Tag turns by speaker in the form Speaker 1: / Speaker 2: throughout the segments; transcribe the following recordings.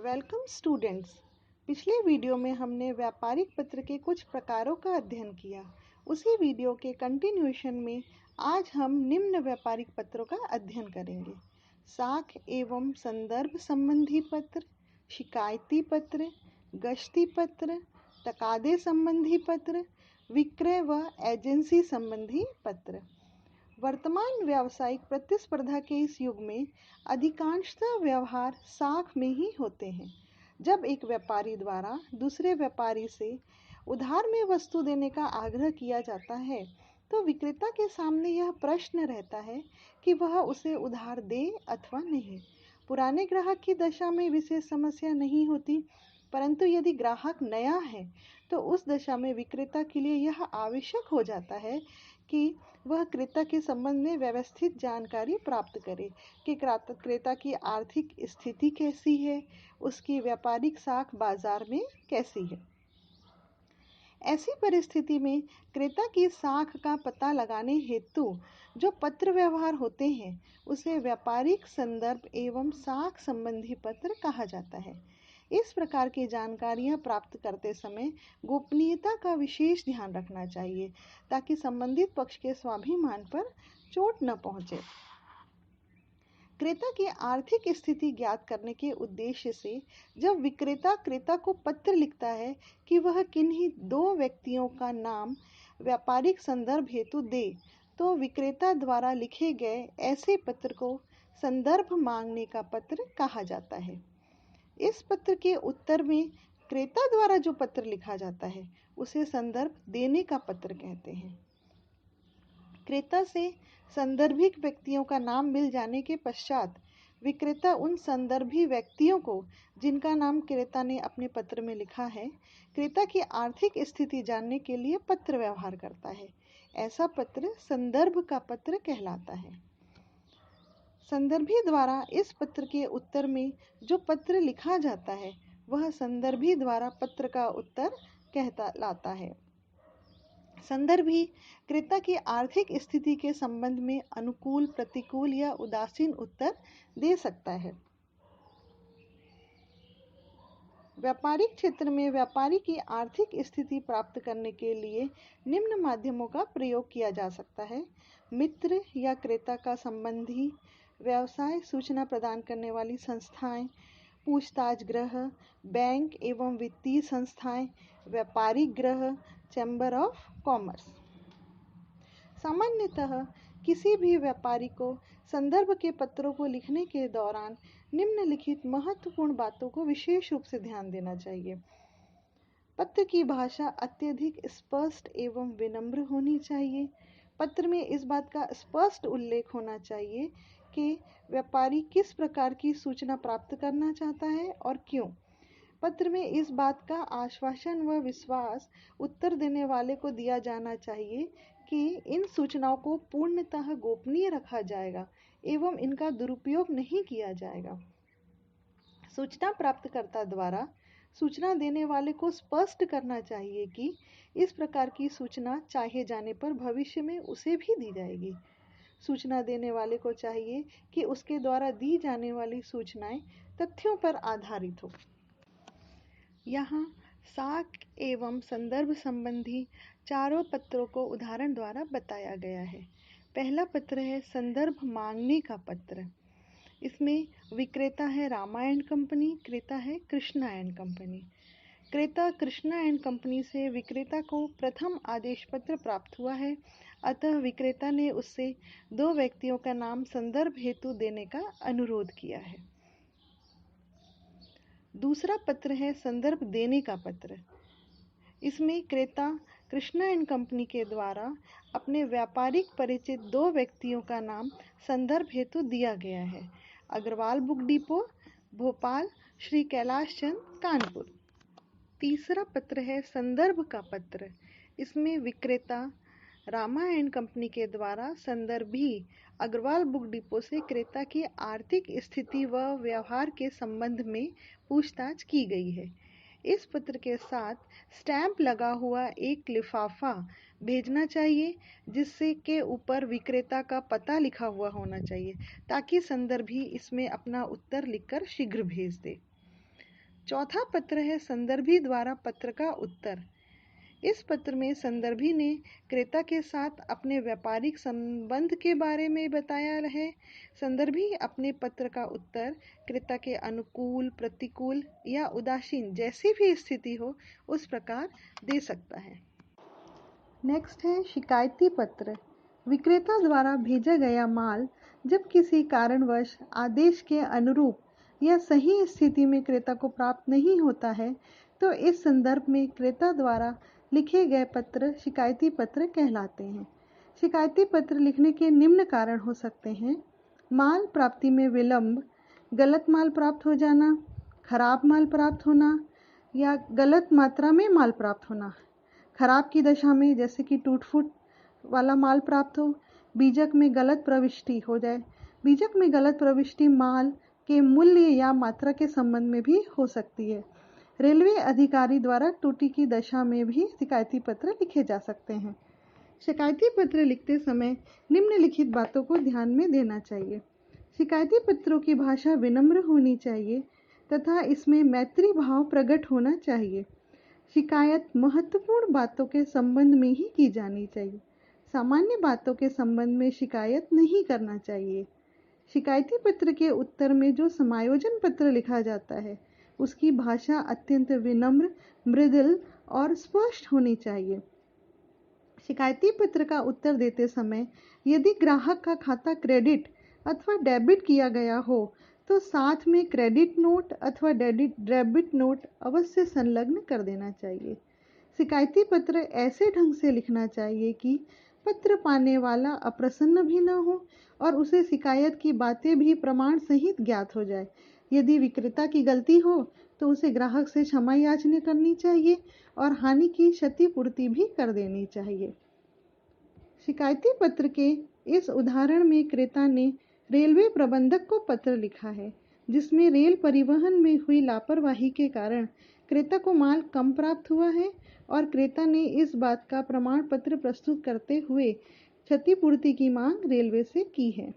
Speaker 1: Welcome students. पिछले video में हमने व्यापारिक पत्र के कुछ प्रकारों का अध्ययन किया। उसी वीडियो के कंटिन्यूएशन में आज हम निम्न व्यापारिक पत्रों का अध्ययन करेंगे। साख एवं संदर्भ संबंधी पत्र, शिकायती पत्र, गश्ती पत्र, तकादे संबंधी पत्र, विक्रय व एजेंसी संबंधी पत्र। वर्तमान व्यावसायिक प्रतिस्पर्धा के इस युग में अधिकांशतः व्यवहार साख में ही होते हैं। जब एक व्यापारी द्वारा दूसरे व्यापारी से उधार में वस्तु देने का आग्रह किया जाता है तो विक्रेता के सामने यह प्रश्न रहता है कि वह उसे उधार दे अथवा नहीं। पुराने ग्राहक की दशा में विशेष समस्या नहीं होती, परंतु यदि ग्राहक नया है तो उस दशा में विक्रेता के लिए यह आवश्यक हो जाता है कि वह क्रेता के संबंध में व्यवस्थित जानकारी प्राप्त करे कि क्रेता की आर्थिक स्थिति कैसी है, उसकी व्यापारिक साख बाजार में कैसी है। ऐसी परिस्थिति में क्रेता की साख का पता लगाने हेतु जो पत्र व्यवहार होते हैं उसे व्यापारिक संदर्भ एवं साख संबंधी पत्र कहा जाता है। इस प्रकार की जानकारियां प्राप्त करते समय गोपनीयता का विशेष ध्यान रखना चाहिए ताकि संबंधित पक्ष के स्वाभिमान पर चोट न पहुंचे। क्रेता की आर्थिक स्थिति ज्ञात करने के उद्देश्य से जब विक्रेता क्रेता को पत्र लिखता है कि वह किन्हीं दो व्यक्तियों का नाम व्यापारिक संदर्भ हेतु दे, तो विक्रेता द्वारा लिखे गए ऐसे पत्र को संदर्भ मांगने का पत्र कहा जाता है। इस पत्र के उत्तर में क्रेता द्वारा जो पत्र लिखा जाता है उसे संदर्भ देने का पत्र कहते हैं। क्रेता से संदर्भित व्यक्तियों का नाम मिल जाने के पश्चात विक्रेता उन संदर्भी व्यक्तियों को जिनका नाम क्रेता ने अपने पत्र में लिखा है, क्रेता की आर्थिक स्थिति जानने के लिए पत्र व्यवहार करता है। ऐसा पत्र संदर्भ का पत्र कहलाता है। संदर्भी द्वारा इस पत्र के उत्तर में जो पत्र लिखा जाता है वह संदर्भी द्वारा पत्र का उत्तर कहलाता है। संदर्भी क्रेता की आर्थिक स्थिति के संबंध में अनुकूल, प्रतिकूल या उदासीन उत्तर दे सकता है। व्यापारिक क्षेत्र में व्यापारी की आर्थिक स्थिति प्राप्त करने के लिए निम्न माध्यमों का प्रयोग किया जा सकता है। मित्र या क्रेता का संबंधी, व्यवसाय सूचना प्रदान करने वाली संस्थाएं, पूछताछ गृह, बैंक एवं वित्तीय संस्थाएं, व्यापारिक गृह, चैम्बर ऑफ कॉमर्स। सामान्यतः किसी भी व्यापारी को संदर्भ के पत्रों को लिखने के दौरान निम्नलिखित महत्वपूर्ण बातों को विशेष रूप से ध्यान देना चाहिए। पत्र की भाषा अत्यधिक स्पष्ट एवं विनम्र होनी चाहिए। पत्र में इस बात का स्पष्ट उल्लेख होना चाहिए कि व्यापारी किस प्रकार की सूचना प्राप्त करना चाहता है और क्यों। पत्र में इस बात का आश्वासन व विश्वास उत्तर देने वाले को दिया जाना चाहिए कि इन सूचनाओं को पूर्णतः गोपनीय रखा जाएगा एवं इनका दुरुपयोग नहीं किया जाएगा। सूचना प्राप्तकर्ता द्वारा सूचना देने वाले को स्पष्ट करना चाहिए कि इस प्रकार की सूचना चाहे जाने पर भविष्य में उसे भी दी जाएगी। सूचना देने वाले को चाहिए कि उसके द्वारा दी जाने वाली सूचनाएं तथ्यों पर आधारित हो। यहाँ साख एवं संदर्भ संबंधी चारों पत्रों को उदाहरण द्वारा बताया गया है। पहला पत्र है संदर्भ मांगने का पत्र। इसमें विक्रेता है रामा एंड कंपनी, क्रेता है कृष्णा एंड कंपनी। क्रेता कृष्णा एंड कंपनी से विक्रेता को प्रथम आदेश पत्र प्राप्त हुआ है, अतः विक्रेता ने उससे दो व्यक्तियों का नाम संदर्भ हेतु देने का अनुरोध किया है। दूसरा पत्र है संदर्भ देने का पत्र। इसमें क्रेता कृष्णा एंड कंपनी के द्वारा अपने व्यापारिक परिचित दो व्यक्तियों का नाम संदर्भ हेतु दिया गया है। Agarwal book depot, Bhopal, Shri Kailash Chand, Kanpur. तीसरा पत्र है संदर्भ का पत्र। इसमें विक्रेता रामा एंड कंपनी के द्वारा संदर्भी अग्रवाल बुक डिपो से क्रेता की आर्थिक स्थिति व व्यवहार के संबंध में पूछताछ की गई है। इस पत्र के साथ स्टैंप लगा हुआ एक लिफाफा भेजना चाहिए जिससे के ऊपर विक्रेता का पता लिखा हुआ होना चाहिए ताकि संदर्भी इसमें अपना उत्तर लिखकर शीघ्र भेज दे। चौथा पत्र है संदर्भी द्वारा पत्र का उत्तर। इस पत्र में संदर्भी ने क्रेता के साथ अपने व्यापारिक संबंध के बारे में बताया है। संदर्भी अपने पत्र का उत्तर क्रेता के अनुकूल, प्रतिकूल या उदासीन जैसी भी स्थिति हो उस प्रकार दे सकता है। नेक्स्ट है शिकायती पत्र। विक्रेता द्वारा भेजा गया माल जब किसी कारणवश आदेश के अनुरूप या सही स्थिति में क्रेता को प्राप्त नहीं होता है तो इस संदर्भ में क्रेता द्वारा लिखे गए पत्र शिकायती पत्र कहलाते हैं। शिकायती पत्र लिखने के निम्न कारण हो सकते हैं: माल प्राप्ति में विलंब, गलत माल प्राप्त हो जाना, खराब माल प्राप्त होना या गलत मात्रा में माल प्राप्त होना, खराब की दशा में जैसे कि टूट फूट वाला माल प्राप्त हो, बीजक में गलत प्रविष्टि हो जाए। बीजक में गलत प्रविष्टि माल के मूल्य या मात्रा के संबंध में भी हो सकती है। रेलवे अधिकारी द्वारा त्रुटि की दशा में भी शिकायती पत्र लिखे जा सकते हैं। शिकायती पत्र लिखते समय निम्नलिखित बातों को ध्यान में देना चाहिए। शिकायती पत्रों की भाषा विनम्र होनी चाहिए तथा इसमें मैत्री भाव प्रकट होना चाहिए। शिकायत महत्वपूर्ण बातों के संबंध में ही की जानी चाहिए। सामान्य बातों के संबंध में शिकायत नहीं करना चाहिए। शिकायती पत्र के उत्तर में जो समायोजन पत्र लिखा जाता है उसकी भाषा अत्यंत विनम्र, मृदुल और स्पष्ट होनी चाहिए। शिकायती पत्र का उत्तर देते समय यदि ग्राहक का खाता क्रेडिट अथवा डेबिट किया गया हो तो साथ में क्रेडिट नोट अथवा डेबिट नोट अवश्य संलग्न कर देना चाहिए। शिकायती पत्र ऐसे ढंग से लिखना चाहिए कि पत्र पाने वाला अप्रसन्न भी न हो और उसे शिकायत की बातें भी प्रमाण सहित ज्ञात हो जाए। यदि विक्रेता की गलती हो तो उसे ग्राहक से क्षमा याचना करनी चाहिए और हानि की क्षतिपूर्ति भी कर देनी चाहिए। शिकायती पत्र के इस उदाहरण में क्रेता ने रेलवे प्रबंधक को पत्र लिखा है जिसमें रेल परिवहन में हुई लापरवाही के कारण क्रेता को माल कम प्राप्त हुआ है और क्रेता ने इस बात का प्रमाण पत्र प्रस्तुत करते हुए क्षतिपूर्ति की मांग रेलवे से की है।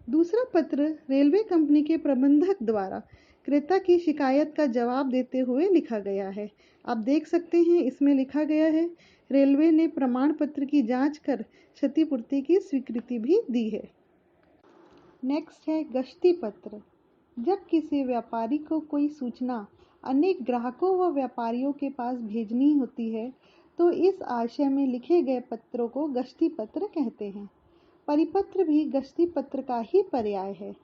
Speaker 1: दूसरा पत्र रेलवे कंपनी के प्रबंधक द्वारा क्रेता की शिकायत का जवाब देते हुए लिखा गया है। आप देख सकते हैं इसमें लिखा गया है रेलवे ने प्रमाण पत्र की जांच कर क्षतिपूर्ति की स्वीकृति भी दी है। नेक्स्ट है गश्ती पत्र। जब किसी व्यापारी को कोई सूचना अनेक ग्राहकों व व्यापारियों के पास भेजनी होती है तो इस आशय में लिखे गए पत्रों को गश्ती पत्र कहते हैं। परिपत्र भी गश्ती पत्र का ही पर्याय है।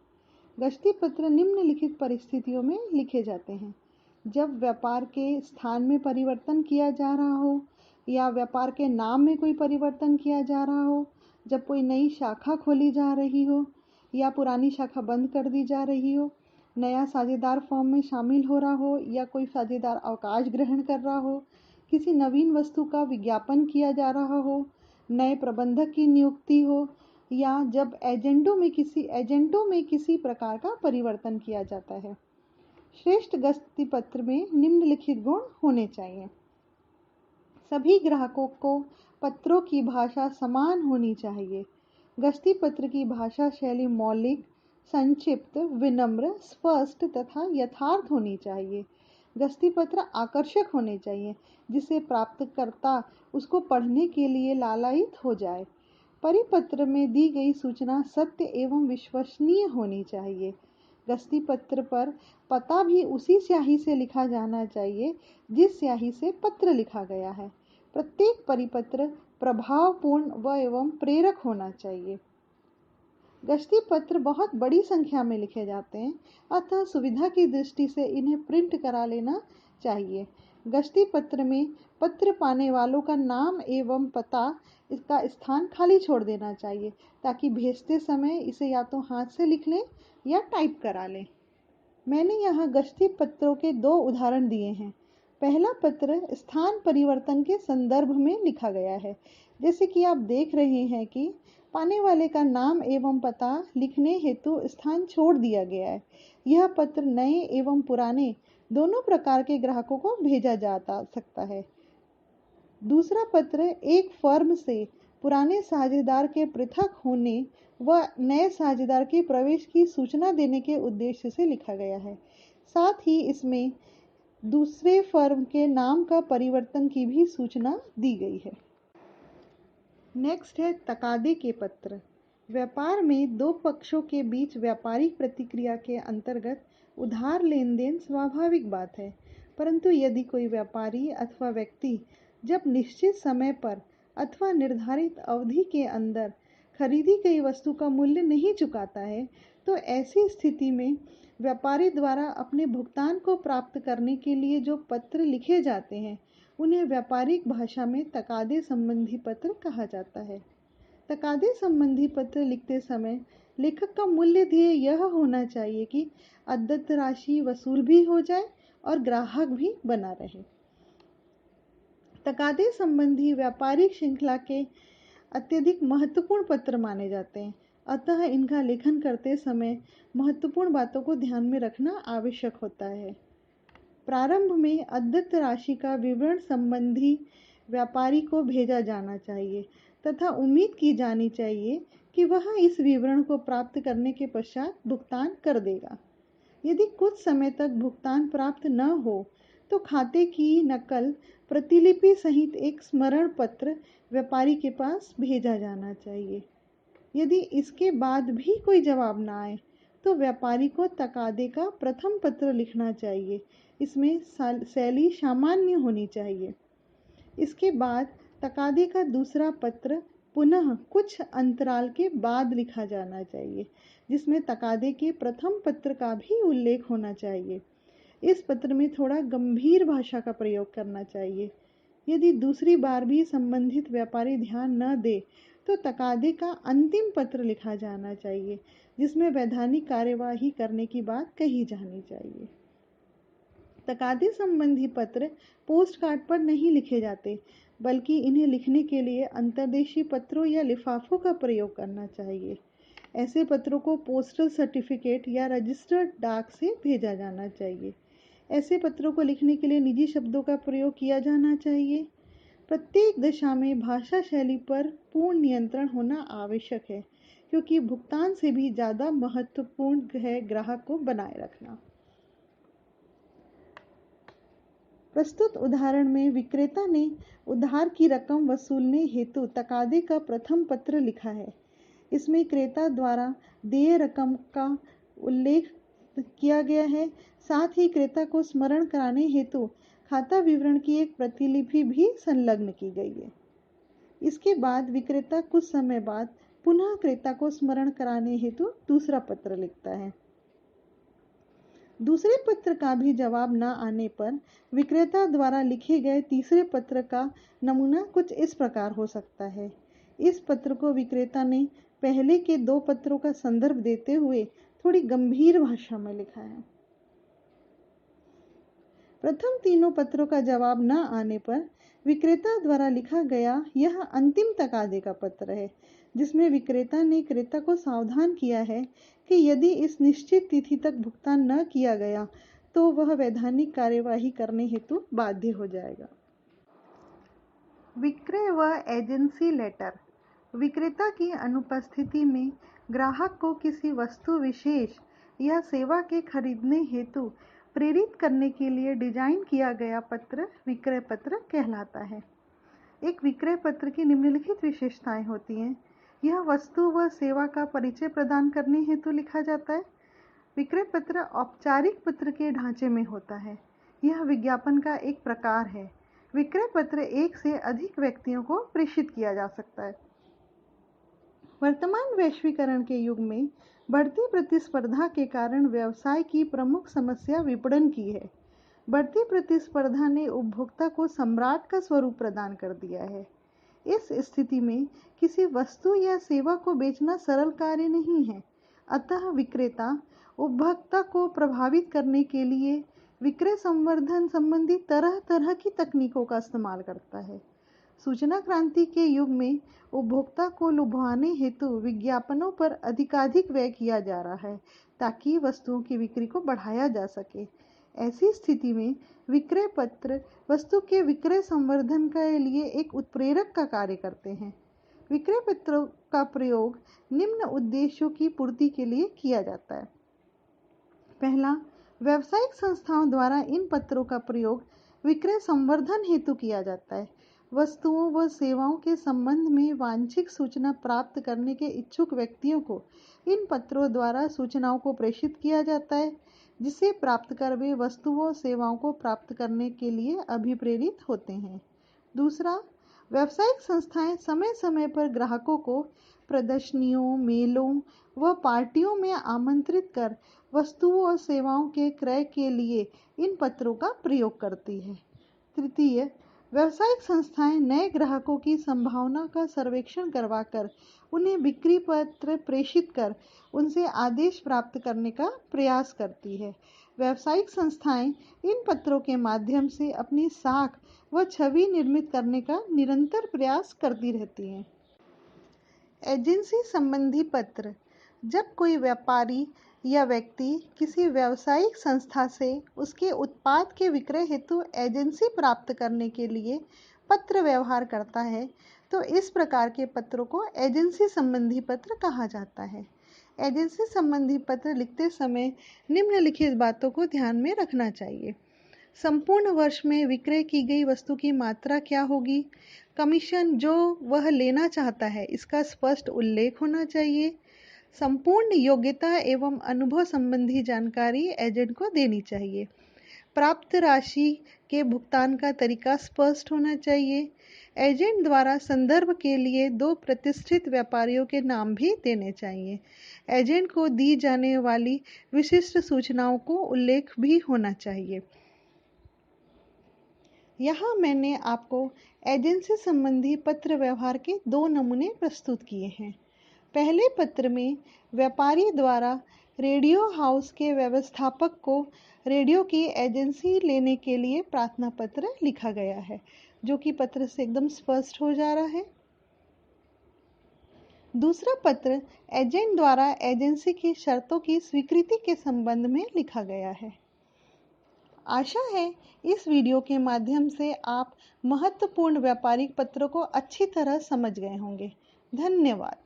Speaker 1: गश्ती पत्र निम्नलिखित परिस्थितियों में लिखे जाते हैं: जब व्यापार के स्थान में परिवर्तन किया जा रहा हो या व्यापार के नाम में कोई परिवर्तन किया जा रहा हो, जब कोई नई शाखा खोली जा रही हो या पुरानी शाखा बंद कर दी जा रही हो, नया साझेदार फॉर्म में शामिल हो रहा हो या कोई साझेदार अवकाश ग्रहण कर रहा हो, किसी नवीन वस्तु का विज्ञापन किया जा रहा हो, नए प्रबंधक की नियुक्ति हो या जब एजेंटों में किसी प्रकार का परिवर्तन किया जाता है। श्रेष्ठ गश्ती पत्र में निम्नलिखित गुण होने चाहिए: सभी ग्राहकों को पत्रों की भाषा समान होनी चाहिए। गश्ती पत्र की भाषा शैली मौलिक, संक्षिप्त, विनम्र, स्पष्ट तथा यथार्थ होनी चाहिए। गश्ती पत्र आकर्षक होने चाहिए जिसे प्राप्तकर्ता उसको पढ़ने के लिए लालायित हो जाए। परिपत्र में दी गई सूचना सत्य एवं विश्वसनीय होनी चाहिए। गश्ती पत्र पर पता भी उसी स्याही से लिखा जाना चाहिए जिस स्याही से पत्र लिखा गया है। प्रत्येक परिपत्र प्रभावपूर्ण व एवं प्रेरक होना चाहिए। गश्ती पत्र बहुत बड़ी संख्या में लिखे जाते हैं अतः सुविधा की दृष्टि से इन्हें प्रिंट करा लेना चाहिए। गश्ती पत्र में पत्र पाने वालों का नाम एवं पता इसका स्थान खाली छोड़ देना चाहिए ताकि भेजते समय इसे या तो हाथ से लिख लें या टाइप करा लें। मैंने यहाँ गश्ती पत्रों के 2 उदाहरण दिए हैं। पहला पत्र स्थान परिवर्तन के संदर्भ में लिखा गया है, जैसे कि आप देख रहे हैं कि पाने वाले का नाम एवं पता लिखने हेतु स्थान छोड़ दिया गया है। यह पत्र नए एवं पुराने दोनों प्रकार के ग्राहकों को भेजा जा सकता है। दूसरा पत्र एक फर्म से पुराने साझेदार के पृथक होने व नए साझेदार के प्रवेश की सूचना देने के उद्देश्य से लिखा गया है। साथ ही इसमें दूसरे फर्म के नाम का परिवर्तन की भी सूचना दी गई है। नेक्स्ट है तकादे के पत्र। व्यापार में दो पक्षों के बीच व्यापारिक प्रतिक्रिया के अंतर्गत उधार लेन देन स्वाभाविक बात है, परंतु यदि कोई व्यापारी अथवा व्यक्ति जब निश्चित समय पर अथवा निर्धारित अवधि के अंदर खरीदी गई वस्तु का मूल्य नहीं चुकाता है, तो ऐसी स्थिति में व्यापारी द्वारा अपने भुगतान को प्राप्त करने के लिए जो पत्र लिखे जाते हैं, उन्हें व्यापारिक भाषा में तकादे संबंधी पत्र कहा जाता है। तकादे संबंधी पत्र लिखते समय लेखक का मूल्य ध्येय यह होना चाहिए कि अदत्त राशि वसूल भी हो जाए और ग्राहक भी बना रहे। तकादे संबंधी व्यापारिक श्रृंखला के अत्यधिक महत्वपूर्ण पत्र माने जाते हैं, अतः इनका लेखन करते समय महत्वपूर्ण बातों को ध्यान में रखना आवश्यक होता है। प्रारंभ में अदत्त राशि का विवरण संबंधी व्यापारी को भेजा जाना चाहिए तथा उम्मीद की जानी चाहिए कि वह इस विवरण को प्राप्त करने के पश्चात भुगतान कर देगा। यदि कुछ समय तक भुगतान प्राप्त न हो तो खाते की नकल प्रतिलिपि सहित एक स्मरण पत्र व्यापारी के पास भेजा जाना चाहिए। यदि इसके बाद भी कोई जवाब न आए तो व्यापारी को तकादे का प्रथम पत्र लिखना चाहिए। इसमें शैली सामान्य होनी चाहिए। इसके बाद तकादे का दूसरा पत्र पुनः कुछ अंतराल के बाद लिखा जाना चाहिए, जिसमें तकादे के प्रथम पत्र का भी उल्लेख होना चाहिए। इस पत्र में थोड़ा गंभीर भाषा का प्रयोग करना चाहिए। यदि दूसरी बार भी संबंधित व्यापारी ध्यान न दे तो तकादे का अंतिम पत्र लिखा जाना चाहिए, जिसमें वैधानिक कार्यवाही करने की बात कही जानी चाहिए। तकादे संबंधी पत्र पोस्ट कार्ड पर नहीं लिखे जाते, बल्कि इन्हें लिखने के लिए अंतर्देशीय पत्रों या लिफाफों का प्रयोग करना चाहिए। ऐसे पत्रों को पोस्टल सर्टिफिकेट या रजिस्टर्ड डाक से भेजा जाना चाहिए। ऐसे पत्रों को लिखने के लिए निजी शब्दों का प्रयोग किया जाना चाहिए। प्रत्येक दशा में भाषा शैली पर पूर्ण नियंत्रण होना आवश्यक है, क्योंकि भुगतान से भी ज़्यादा महत्वपूर्ण है ग्राहक को बनाए रखना। प्रस्तुत उदाहरण में विक्रेता ने उधार की रकम वसूलने हेतु तकादे का प्रथम पत्र लिखा है। इसमें क्रेता द्वारा देय रकम का उल्लेख किया गया है। साथ ही क्रेता को स्मरण कराने हेतु खाता विवरण की एक प्रतिलिपि भी संलग्न की गई है। इसके बाद विक्रेता कुछ समय बाद पुनः क्रेता को स्मरण कराने हेतु दूसरा पत्र लिखता है। दूसरे पत्र का भी जवाब न आने पर विक्रेता द्वारा लिखे गए तीसरे पत्र का नमूना कुछ इस प्रकार हो सकता है। इस पत्र को विक्रेता ने पहले के दो पत्रों का संदर्भ देते हुए थोड़ी गंभीर भाषा में लिखा है। प्रथम तीनों पत्रों का जवाब न आने पर विक्रेता द्वारा लिखा गया यह अंतिम तकादे का पत्र है, जिसमें विक्रेता ने क्रेता को सावधान किया है कि यदि इस निश्चित तिथि तक भुगतान न किया गया तो वह वैधानिक कार्यवाही करने हेतु बाध्य हो जाएगा। विक्रय व एजेंसी लेटर। विक्रेता की अनुपस्थिति में ग्राहक को किसी वस्तु विशेष या सेवा के खरीदने हेतु प्रेरित करने के लिए डिजाइन किया गया पत्र विक्रय पत्र कहलाता है। एक विक्रय पत्र की निम्नलिखित विशेषताएं होती हैं। यह वस्तु व सेवा का परिचय प्रदान करने हेतु लिखा जाता है। विक्रय पत्र औपचारिक पत्र के ढांचे में होता है। यह विज्ञापन का एक प्रकार है। विक्रय पत्र एक से अधिक व्यक्तियों को प्रेषित किया जा सकता है। वर्तमान वैश्वीकरण के युग में बढ़ती प्रतिस्पर्धा के कारण व्यवसाय की प्रमुख समस्या विपणन की है। बढ़ती प्रतिस्पर्धा ने उपभोक्ता को सम्राट का स्वरूप प्रदान कर दिया है। इस स्थिति में किसी वस्तु या सेवा को बेचना सरल कार्य नहीं है। अतः विक्रेता उपभोक्ता को प्रभावित करने के लिए विक्रय संवर्धन संबंधी तरह तरह की तकनीकों का इस्तेमाल करता है। सूचना क्रांति के युग में उपभोक्ता को लुभाने हेतु विज्ञापनों पर अधिकाधिक व्यय किया जा रहा है, ताकि वस्तुओं की बिक्री को बढ़ाया जा सके। ऐसी स्थिति में विक्रय पत्र वस्तु के विक्रय संवर्धन के लिए एक उत्प्रेरक का कार्य करते हैं। विक्रय पत्रों का प्रयोग निम्न उद्देश्यों की पूर्ति के लिए किया जाता है। पहला, व्यावसायिक संस्थाओं द्वारा इन पत्रों का प्रयोग विक्रय संवर्धन हेतु किया जाता है। वस्तुओं व सेवाओं के संबंध में वांछित सूचना प्राप्त करने के इच्छुक व्यक्तियों को इन पत्रों द्वारा सूचनाओं को प्रेषित किया जाता है, जिसे प्राप्त कर वे वस्तुओं सेवाओं को प्राप्त करने के लिए अभिप्रेरित होते हैं। दूसरा, व्यावसायिक संस्थाएं समय समय पर ग्राहकों को प्रदर्शनियों, मेलों व पार्टियों में आमंत्रित कर वस्तुओं और सेवाओं के क्रय के लिए इन पत्रों का प्रयोग करती है। तृतीय, व्यावसायिक संस्थाएं नए ग्राहकों की संभावना का सर्वेक्षण करवाकर उन्हें बिक्री पत्र प्रेषित कर उनसे आदेश प्राप्त करने का प्रयास करती है। व्यावसायिक संस्थाएं इन पत्रों के माध्यम से अपनी साख व छवि निर्मित करने का निरंतर प्रयास करती रहती हैं। एजेंसी संबंधी पत्र। जब कोई व्यापारी या व्यक्ति किसी व्यावसायिक संस्था से उसके उत्पाद के विक्रय हेतु एजेंसी प्राप्त करने के लिए पत्र व्यवहार करता है, तो इस प्रकार के पत्रों को एजेंसी संबंधी पत्र कहा जाता है। एजेंसी संबंधी पत्र लिखते समय निम्नलिखित बातों को ध्यान में रखना चाहिए। संपूर्ण वर्ष में विक्रय की गई वस्तु की मात्रा क्या होगी, कमीशन जो वह लेना चाहता है इसका स्पष्ट उल्लेख होना चाहिए। संपूर्ण योग्यता एवं अनुभव संबंधी जानकारी एजेंट को देनी चाहिए। प्राप्त राशि के भुगतान का तरीका स्पष्ट होना चाहिए। एजेंट द्वारा संदर्भ के लिए 2 प्रतिष्ठित व्यापारियों के नाम भी देने चाहिए। एजेंट को दी जाने वाली विशिष्ट सूचनाओं को उल्लेख भी होना चाहिए। यहाँ मैंने आपको एजेंसी संबंधी पत्र व्यवहार के 2 नमूने प्रस्तुत किए हैं। पहले पत्र में व्यापारी द्वारा रेडियो हाउस के व्यवस्थापक को रेडियो की एजेंसी लेने के लिए प्रार्थना पत्र लिखा गया है, जो कि पत्र से एकदम स्पष्ट हो जा रहा है। दूसरा पत्र एजेंट द्वारा एजेंसी की शर्तों की स्वीकृति के संबंध में लिखा गया है। आशा है इस वीडियो के माध्यम से आप महत्वपूर्ण व्यापारिक पत्रों को अच्छी तरह समझ गए होंगे। धन्यवाद।